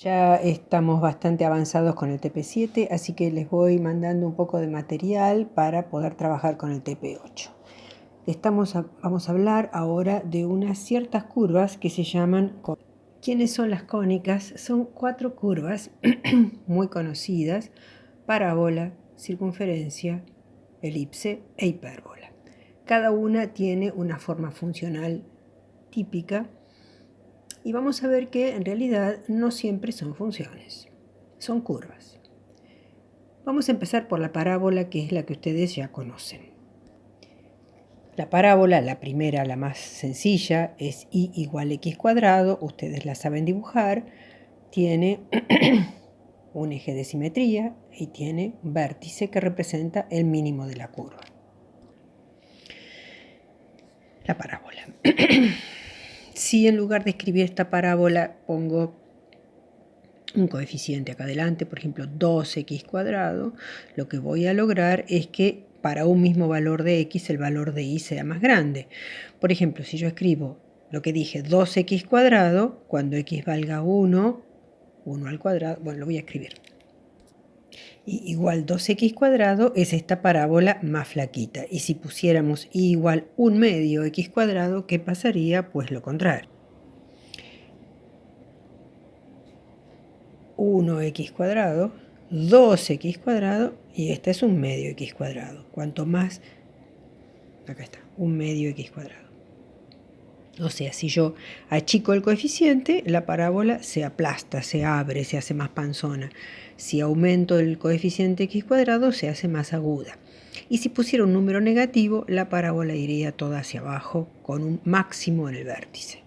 Ya estamos bastante avanzados con el TP7, así que les voy mandando un poco de material para poder trabajar con el TP8. Vamos a hablar ahora de unas ciertas curvas que se llaman cónicas. ¿Quiénes son las cónicas? Son 4 curvas muy conocidas: parábola, circunferencia, elipse e hipérbola. Cada una tiene una forma funcional típica. Y vamos a ver que en realidad no siempre son funciones, son curvas. Vamos a empezar por la parábola, que es la que ustedes ya conocen. La parábola, la primera, la más sencilla, es y igual a x cuadrado. Ustedes la saben dibujar. Tiene un eje de simetría y tiene un vértice que representa el mínimo de la curva. La parábola. Si en lugar de escribir esta parábola pongo un coeficiente acá adelante, por ejemplo 2x cuadrado, lo que voy a lograr es que para un mismo valor de x el valor de y sea más grande. Por ejemplo, si yo escribo lo que dije, 2x cuadrado, cuando x valga 1 al cuadrado, bueno, lo voy a escribir. Y igual 2x cuadrado es esta parábola más flaquita. Y si pusiéramos y igual 1/2 x cuadrado, ¿qué pasaría? Pues lo contrario. 1x cuadrado, 2x cuadrado, y esta es 1/2 x cuadrado. Cuanto más, acá está, 1/2 x cuadrado. O sea, si yo achico el coeficiente, la parábola se aplasta, se abre, se hace más panzona. Si aumento el coeficiente x cuadrado, se hace más aguda. Y si pusiera un número negativo, la parábola iría toda hacia abajo con un máximo en el vértice.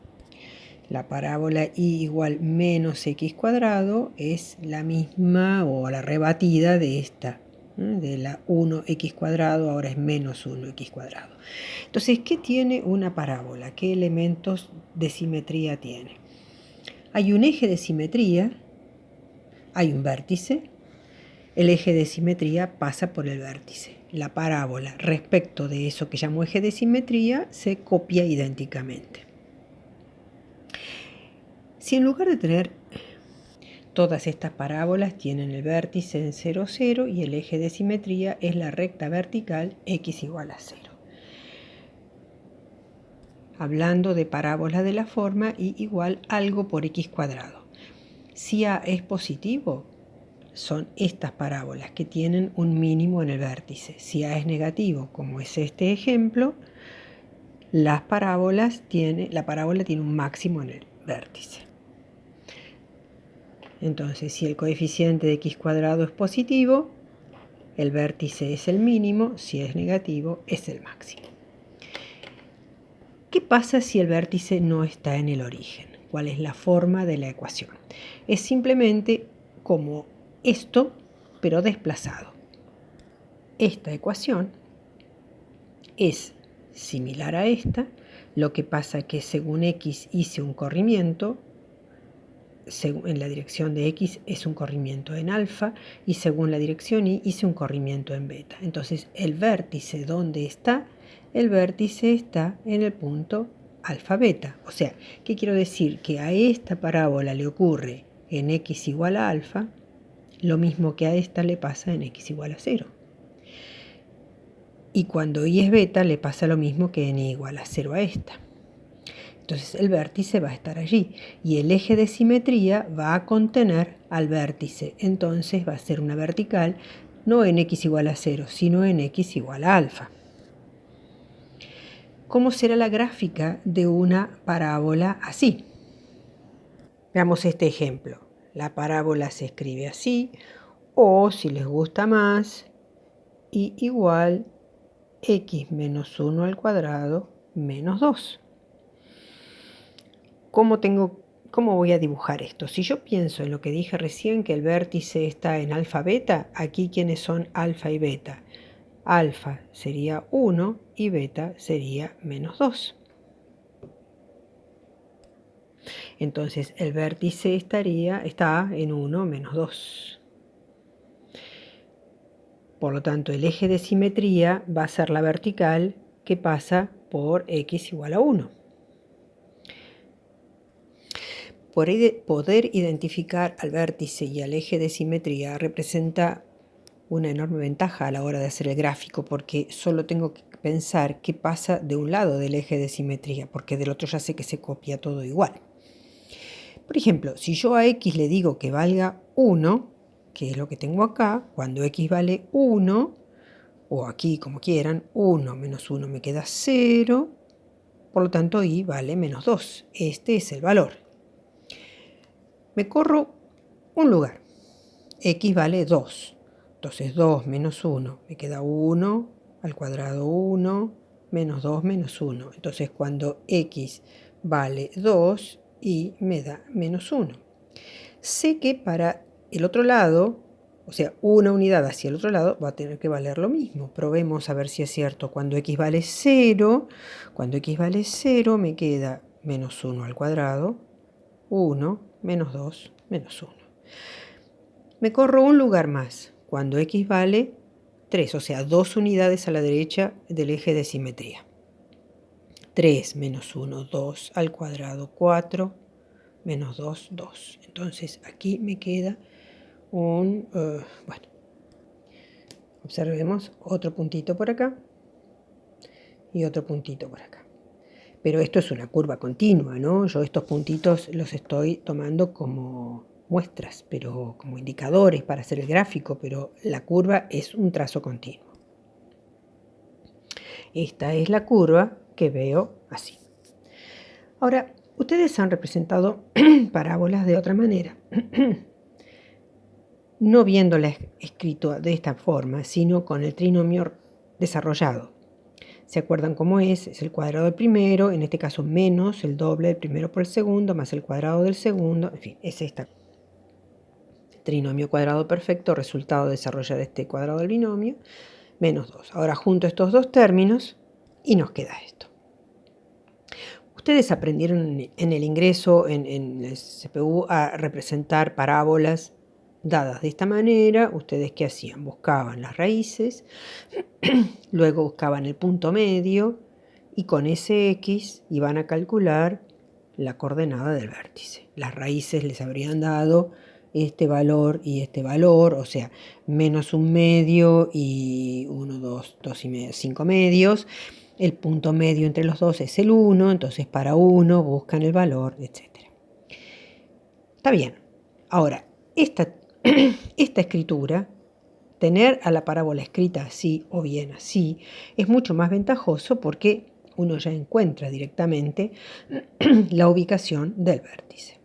La parábola y igual menos x cuadrado es la misma o la rebatida de esta, de la 1x cuadrado, ahora es menos 1x cuadrado. Entonces, ¿qué tiene una parábola? ¿Qué elementos de simetría tiene? Hay un eje de simetría, hay un vértice, el eje de simetría pasa por el vértice. La parábola respecto de eso que llamo eje de simetría se copia idénticamente. Si en lugar de tener todas estas parábolas tienen el vértice en 0, 0 y el eje de simetría es la recta vertical x igual a 0. Hablando de parábolas de la forma y igual algo por x cuadrado. Si a es positivo, son estas parábolas que tienen un mínimo en el vértice. Si a es negativo, como es este ejemplo, la parábola tiene un máximo en el vértice. Entonces, si el coeficiente de x cuadrado es positivo, el vértice es el mínimo. Si es negativo, es el máximo. ¿Qué pasa si el vértice no está en el origen? ¿Cuál es la forma de la ecuación? Es simplemente como esto, pero desplazado. Esta ecuación es similar a esta. Lo que pasa es que según x hice un corrimiento, en la dirección de x es un corrimiento en alfa, y según la dirección y hice un corrimiento en beta. Entonces, el vértice, ¿dónde está? El vértice está en el punto alfa beta. O sea, ¿qué quiero decir? Que a esta parábola le ocurre en x igual a alfa lo mismo que a esta le pasa en x igual a 0. Y cuando y es beta le pasa lo mismo que en y igual a 0 a esta. Entonces el vértice va a estar allí y el eje de simetría va a contener al vértice. Entonces va a ser una vertical no en x igual a 0, sino en x igual a alfa. ¿Cómo será la gráfica de una parábola así? Veamos este ejemplo. La parábola se escribe así, o si les gusta más, y igual x menos 1 al cuadrado menos 2. ¿Cómo voy a dibujar esto? Si yo pienso en lo que dije recién, que el vértice está en alfa beta, aquí ¿quiénes son alfa y beta? Alfa sería 1 y beta sería menos 2. Entonces el vértice está en 1 menos 2. Por lo tanto, el eje de simetría va a ser la vertical que pasa por x igual a 1. Poder identificar al vértice y al eje de simetría representa una enorme ventaja a la hora de hacer el gráfico, porque solo tengo que pensar qué pasa de un lado del eje de simetría, porque del otro ya sé que se copia todo igual. Por ejemplo, si yo a x le digo que valga 1, que es lo que tengo acá, cuando x vale 1, o aquí como quieran, 1 menos 1 me queda 0, por lo tanto y vale menos 2. Este es el valor. Me corro un lugar, x vale 2. Entonces 2 menos 1, me queda 1 al cuadrado 1, menos 2 menos 1. Entonces cuando x vale 2, y me da menos 1. Sé que para el otro lado, o sea, una unidad hacia el otro lado, va a tener que valer lo mismo. Probemos a ver si es cierto. Cuando x vale 0, me queda menos 1 al cuadrado, 1, menos 2, menos 1. Me corro un lugar más, cuando x vale 3, o sea, 2 unidades a la derecha del eje de simetría. 3 menos 1, 2 al cuadrado, 4, menos 2, 2. Entonces aquí me queda bueno, observemos otro puntito por acá y otro puntito por acá. Pero esto es una curva continua, ¿no? Yo estos puntitos los estoy tomando como muestras, pero como indicadores para hacer el gráfico, pero la curva es un trazo continuo. Esta es la curva que veo así. Ahora, ustedes han representado parábolas de otra manera, no viéndola escrito de esta forma, sino con el trinomio desarrollado. ¿Se acuerdan cómo es? Es el cuadrado del primero, en este caso menos el doble del primero por el segundo, más el cuadrado del segundo, en fin, es esta. Trinomio cuadrado perfecto, resultado de desarrollar este cuadrado del binomio, menos 2. Ahora junto estos dos términos y nos queda esto. Ustedes aprendieron en el ingreso, en el CPU, a representar parábolas dadas de esta manera. ¿Ustedes qué hacían? Buscaban las raíces, luego buscaban el punto medio y con ese x iban a calcular la coordenada del vértice. Las raíces les habrían dado este valor y este valor, o sea, menos un medio y 1, 2, 2 y medio, 5 medios. El punto medio entre los dos es el 1, entonces para 1 buscan el valor, etc. Está bien. Ahora, esta escritura, tener a la parábola escrita así o bien así, es mucho más ventajoso porque uno ya encuentra directamente la ubicación del vértice.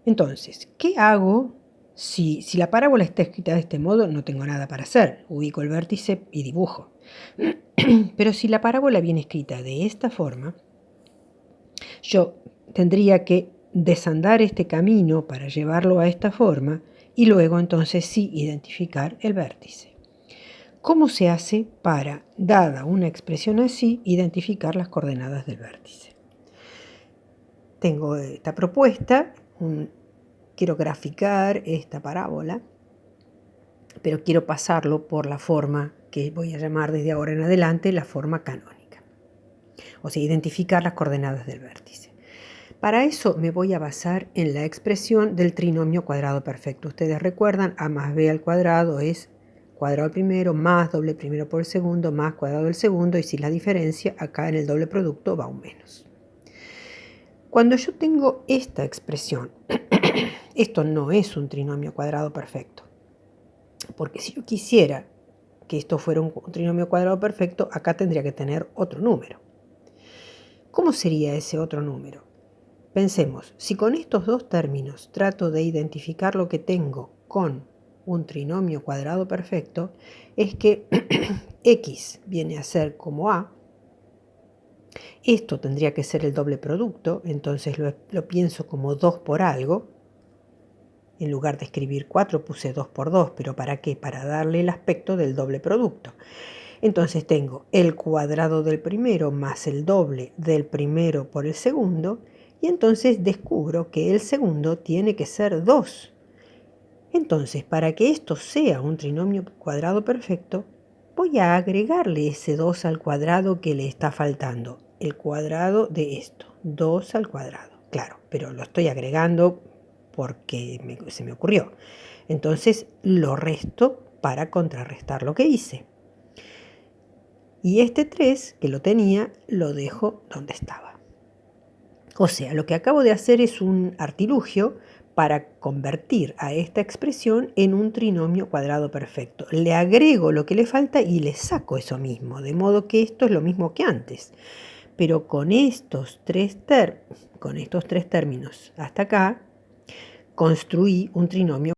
Entonces, ¿qué hago si la parábola está escrita de este modo? No tengo nada para hacer. Ubico el vértice y dibujo. Pero si la parábola viene escrita de esta forma, yo tendría que desandar este camino para llevarlo a esta forma y luego entonces sí identificar el vértice. ¿Cómo se hace para, dada una expresión así, identificar las coordenadas del vértice? Tengo esta propuesta, quiero graficar esta parábola, pero quiero pasarlo por la forma que voy a llamar desde ahora en adelante la forma canónica. O sea, identificar las coordenadas del vértice. Para eso me voy a basar en la expresión del trinomio cuadrado perfecto. Ustedes recuerdan, a más b al cuadrado es cuadrado del primero más doble primero por el segundo más cuadrado del segundo, y si la diferencia, acá en el doble producto va un menos. Cuando yo tengo esta expresión, esto no es un trinomio cuadrado perfecto, porque si yo quisiera que esto fuera un trinomio cuadrado perfecto, acá tendría que tener otro número. ¿Cómo sería ese otro número? Pensemos, si con estos dos términos trato de identificar lo que tengo con un trinomio cuadrado perfecto, es que x viene a ser como a. Esto tendría que ser el doble producto, entonces lo pienso como 2 por algo. En lugar de escribir 4 puse 2 por 2, pero ¿para qué? Para darle el aspecto del doble producto. Entonces tengo el cuadrado del primero más el doble del primero por el segundo, y entonces descubro que el segundo tiene que ser 2. Entonces, para que esto sea un trinomio cuadrado perfecto, voy a agregarle ese 2 al cuadrado que le está faltando. El cuadrado de esto, 2 al cuadrado. claro, pero lo estoy agregando porque se me ocurrió. Entonces lo resto para contrarrestar lo que hice. Y este 3 que lo tenía, lo dejo donde estaba. O sea, lo que acabo de hacer es un artilugio para convertir a esta expresión en un trinomio cuadrado perfecto. Le agrego lo que le falta y le saco eso mismo, de modo que esto es lo mismo que antes. Pero con estos tres términos hasta acá, construí un trinomio